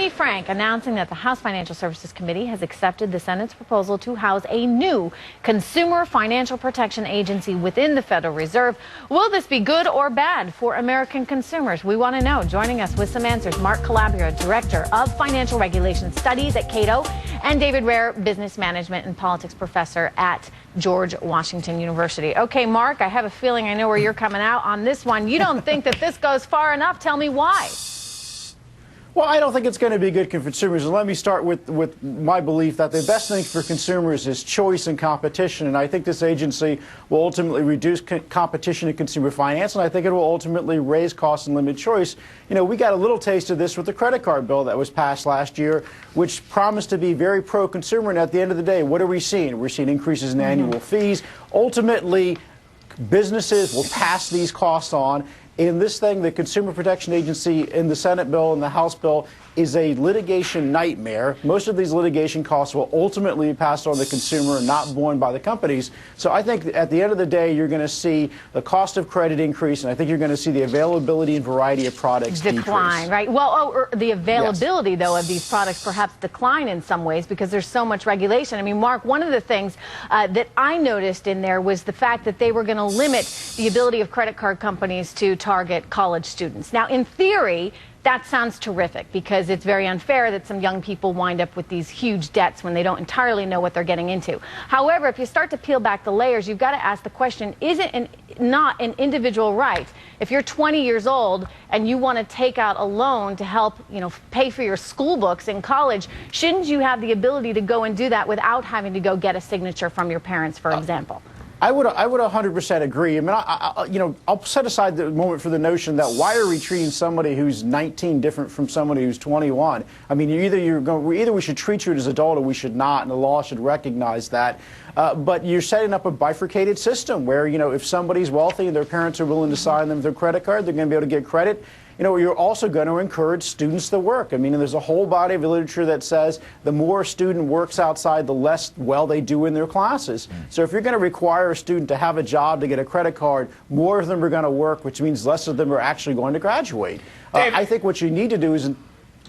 Attorney Frank announcing that the House Financial Services Committee has accepted the Senate's proposal to house a new Consumer Financial Protection Agency within the Federal Reserve. Will this be good or bad for American consumers? We want to know. Joining us with some answers, Mark Calabria, Director of Financial Regulation Studies at Cato, and David Rehr, Business Management and Politics Professor at George Washington University. Okay, Mark, I have a feeling I know where you're coming out on this one. You don't think that this goes far enough. Tell me why. Well, I don't think it's going to be good for consumers. And let me start with my belief that the best thing for consumers is choice and competition. And I think this agency will ultimately reduce competition in consumer finance, and I think it will ultimately raise costs and limit choice. You know, we got a little taste of this with the credit card bill that was passed last year, which promised to be very pro-consumer. And at the end of the day, what are we seeing? We're seeing increases in annual fees. Ultimately, businesses will pass these costs on. In this thing, the Consumer Protection Agency in the Senate bill and the House bill is a litigation nightmare. Most of these litigation costs will ultimately be passed on to the consumer and not borne by the companies. So I think at the end of the day, you're going to see the cost of credit increase, and I think you're going to see the availability and variety of products decline, decrease. Right? Well, the availability, yes, though, of these products perhaps decline in some ways because there's so much regulation. I mean, Mark, one of the things that I noticed in there was the fact that they were going to limit the ability of credit card companies to target college students. Now, in theory, that sounds terrific because it's very unfair that some young people wind up with these huge debts when they don't entirely know what they're getting into. However, if you start to peel back the layers, you've got to ask the question, is it not an individual right? If you're 20 years old and you want to take out a loan to help, pay for your school books in college, shouldn't you have the ability to go and do that without having to go get a signature from your parents, for example? I would 100% agree. I mean, I'll set aside the moment for the notion that why are we treating somebody who's 19 different from somebody who's 21? I mean, either we should treat you as an adult or we should not, and the law should recognize that. But you're setting up a bifurcated system where, if somebody's wealthy and their parents are willing to sign them their credit card, they're going to be able to get credit. You're also going to encourage students to work. I mean, there's a whole body of literature that says the more a student works outside, the less well they do in their classes. So if you're going to require a student to have a job to get a credit card, more of them are going to work, which means less of them are actually going to graduate. I think what you need to do is...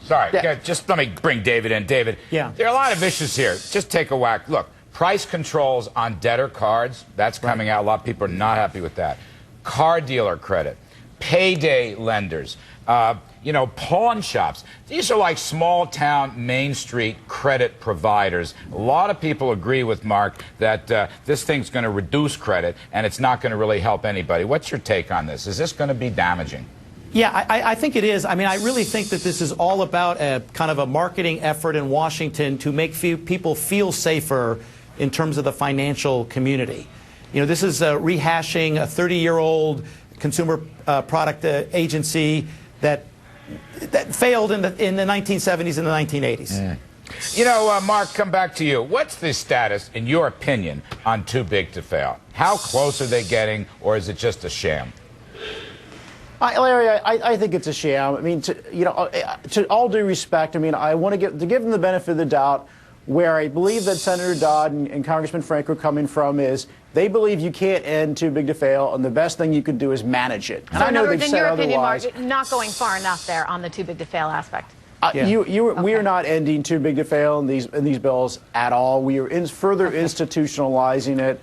Sorry, just let me bring David in. David, yeah, there are a lot of issues here. Just take a whack. Look, price controls on debtor cards, that's coming out. A lot of people are not happy with that. Car dealer credit. Payday lenders, pawn shops. These are like small-town Main Street credit providers. A lot of people agree with Mark that this thing's going to reduce credit, and it's not going to really help anybody. What's your take on this? Is this going to be damaging? Yeah, I think it is. I mean, I really think that this is all about a kind of a marketing effort in Washington to make people feel safer in terms of the financial community. This is rehashing a 30-year-old consumer product agency that failed in the 1970s and the 1980s. Mark, come back to you. What's the status, in your opinion, on Too Big to Fail? How close are they getting, or is it just a sham? Larry, I think it's a sham. I mean, to all due respect, I mean, I want to give them the benefit of the doubt. Where I believe that Senator Dodd and Congressman Frank are coming from is they believe you can't end Too Big to Fail, and the best thing you could do is manage it. And so I know they've in said your otherwise. opinion, Mark, not going far enough there on the Too Big to Fail aspect. We are not ending Too Big to Fail in these bills at all. We are further institutionalizing it.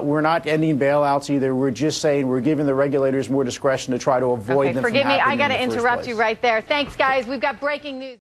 We're not ending bailouts either. We're just saying we're giving the regulators more discretion to try to avoid them from happening. Forgive me, I got to in the first interrupt place. you right there. Thanks, guys. We've got breaking news.